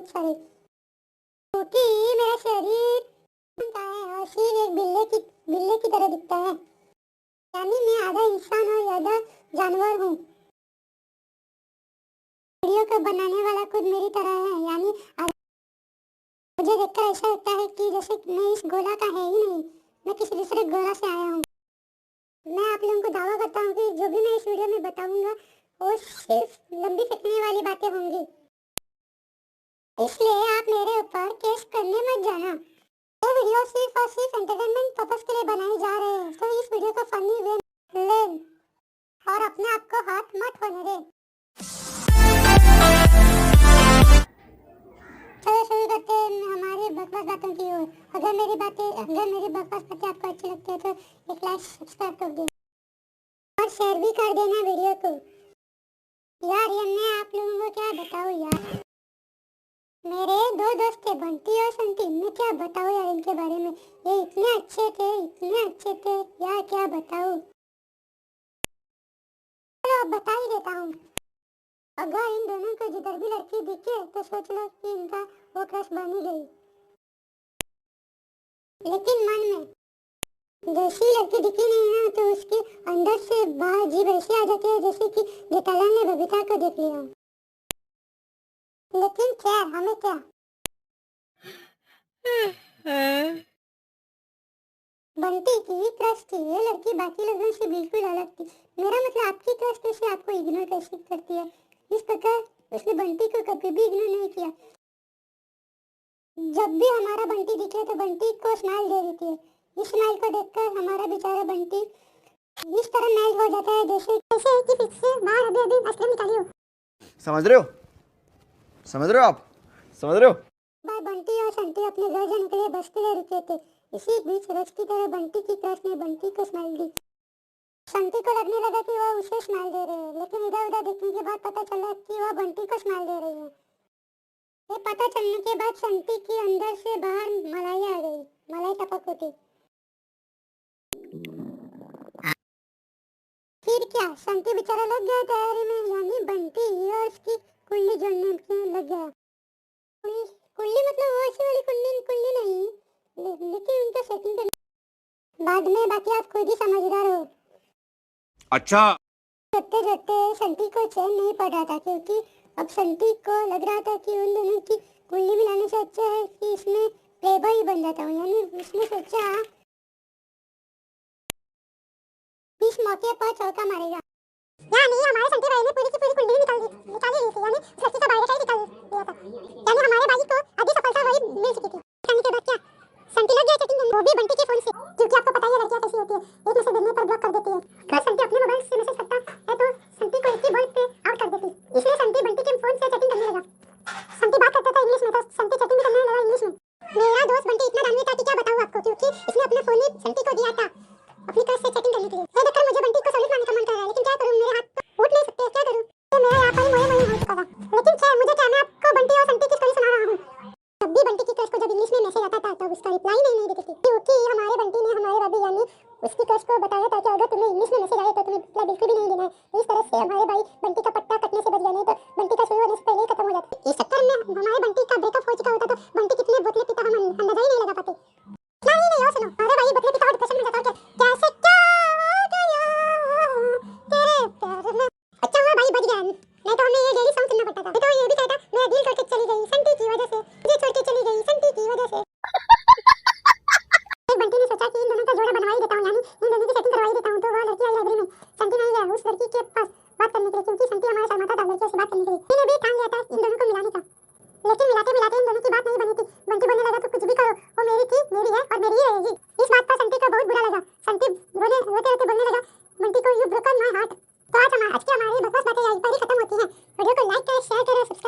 बहुत सारे, क्योंकि मेरा शरीर का है और सिर एक बिल्ले की तरह दिखता है, यानी मैं आधा इंसान और आधा जानवर हूँ। वीडियो को बनाने वाला खुद मेरी तरह है, यानी मुझे देखकर ऐसा लगता है कि जैसे मैं इस गोला का है ही नहीं, मैं किसी दूसरे गोला से आया हूँ। मैं आप लोगों को दावा करता हूँ कि जो भी मैं इस वीडियो में बताऊंगा वो सिर्फ लंबी फेंकने वाली बातें होंगी, इसलिए आप मेरे ऊपर केस करने मत जाना। ये वीडियो सिर्फ और सिर्फ एंटरटेनमेंट पर्पस के लिए बनाए जा रहे हैं, तो इस वीडियो को फनी वे में ले और अपने आप को हाथ मत होने दे। चलो शुरू करते हैं हमारी बकवास बातों की ओर। अगर मेरी बकवास बातें आपको अच्छी लगती है तो एक लाइक सब्सक्राइब कर दो और शेयर भी कर देना वीडियो को। यार ये मैं आप लोगों को क्या बताऊँ यार, मेरे दो दोस्त थे बंटी और संटी, मैं क्या बताऊँ यार इनके बारे में। ये इतने अच्छे थे यार, क्या बताऊँ। चलो अब बता ही देता हूँ। अगर इन दोनों को जिधर भी लड़की दिखे तो सोच लो कि इनका वो क्रश बन ही गई। लेकिन मन में जैसी लड़की दिखी नहीं ना तो उसके अंदर से बाहर अजीब ऐसी आ जाती है जैसे कि जेठालाल ने बबीता को देख लिया। लेकिन क्या हमें क्या, बंटी की क्रश थी ये लड़की बाकी लोगों से बिल्कुल अलग थी। मेरा मतलब आपकी क्रश कैसे आपको इग्नोर कैसे करती है, इस प्रकार उसने बंटी को कभी भी इग्नोर नहीं किया। जब भी हमारा बंटी दिखे तो बंटी को स्माइल दे देती है। इस स्माइल को देखकर हमारा बेचारा बंटी इस तरह मेल्ट हो जाता है जैसे कि फिर से बाहर अभी आइसक्रीम निकाली हो। समझ रहे हो आप समझ रहे हो। बार बंटी और संटी अपने घर जाने के लिए बस के लिए रुके थे। इसी बीच रोज की तरह बंटी की क्रश ने बंटी को स्माइल दी। संटी को लगने लगा कि वह उसे स्माइल दे रही है, लेकिन इधर उधर देखने के बाद पता चला कि वह बंटी को स्माइल दे रही है। ये पता चलने के बाद संटी की अंदर से बाहर मलाई आ गई, मलाई टपक उठी। फिर क्या, संटी बेचारा लग गया तैयारी में, यानी बंटी और उसकी कुंडली जोड़ने लग गया। कुंडली मतलब वो ऐसी वाली कुंडली नहीं, लेकिन उनका सेटिंग करने बाद में बाकी आप खुद ही समझदार हो। अच्छा जोड़ते जोड़ते संटी को चैन नहीं पड़ रहा था, क्योंकि अब संटी को लग रहा था कि उन दोनों की कुंडली मिलाने से अच्छा है कि इसमें प्लेबॉय बन जाता हूँ। यानी उसने सोचा इस मौके पर चौका मारेगा। यानी हमारे संटी भाई ने पूरी की पूरी कुंडली निकाली ली थी, यानी लड़की का बायोडाटा निकाल दिया था, यानी हमारे भाई को आधी सफलता वही मिल चुकी थी। निकालने के बाद क्या, संटी लग गया चैटिंग करने, वो भी बंटी के फोन से, क्योंकि आपको पता ही है लड़कियां कैसी होती है, एक मैसेज देखने पर ब्लॉक कर देती है। अगर संटी अपने मोबाइल से मैसेज करता है तो संटी को एक ही बॉल पे आउट कर देती, इसलिए संटी बंटी के फोन से चैटिंग करने लगा। संटी बात करता था इंग्लिश में, तो संटी चैटिंग भी करने लगा इंग्लिश में। मेरा दोस्त बंटी इतना दानवी था कि क्या बताऊं आपको, क्योंकि इसने अपना फोन संटी को दिया था अपनी क्रश से चैटिंग करने के लिए। ये देखकर मुझे बंटी को सॉलिड मारने का मन कर रहा है, लेकिन क्या करूं, मेरे हाथ तो उठ नहीं सकते, क्या करूं। तो मेरा यहाँ पर मोए हो चुका था, लेकिन क्या मुझे क्या, मैं आपको बंटी और संटी की स्टोरी सुना रहा हूँ। जब भी बंटी की क्रश को जब इंग्लिश में मैसेज आता था तब उसका रिप्लाई नहीं देती थी, क्योंकि हमारे बंटी ने हमारे भाभी यानी उसकी क्रश को बताया था कि अगर तुम्हें इंग्लिश में मैसेज आए तो तुम्हें रिप्लाई बिल्कुल भी नहीं देना है। इस तरह से हमारे भाई बंटी का पट्टा कटने से बच गए, नहीं तो बंटी का शुरू होने से पहले ही खत्म हो जाता। इस चक्कर में हमारे बंटी का ब्रेकअप हो चुका होता तो बंटी कितने बोतलें पीता हम अंदाजा ही नहीं लगा पाते। क्या ही नहीं, और सुनो, हमारे भाई बोतलें पीता और डिप्रेशन में जाता और कैसे क्या तेरे प्यार में। अच्छा हुआ भाई बच गया, नहीं तो हमें ये डेली सॉन्ग सुनना पड़ता था। तो ये भी कहता मेरा दिल तोड़ के चली गई संटी की वजह से, मुझे छोड़ के चली गई संटी की वजह से। बंटी ने सोचा कि इन दोनों का जोड़ा बनवा ही देता हूँ, यानी इन दोनों की सेटिंग करवा ही देता हूँ। तो वह लड़की आई लाइब्रेरी में, संटी नहीं गया उस लड़की के पास बात करने के लिए, क्योंकि संटी हमारा शर्माता था लड़कियों से बात करने के लिए। मैंने भी ठान लिया था इन दोनों को मिलाने का, लेकिन मिलाते मिलाते इन दोनों की बात नहीं बनी थी। बंटी बोलने लगा तो कुछ भी करो, वो मेरी थी, मेरी है और मेरी ही रहेगी। इस बात पर संटी को बहुत बुरा लगा। संटी रोते रोते बोलने लगा बंटी को, यू ब्रोकन माय हार्ट। तो आज की हमारी बकवास बातें यहीं पर ही खत्म होती हैं। वीडियो को लाइक करें, शेयर करें, सब्सक्राइब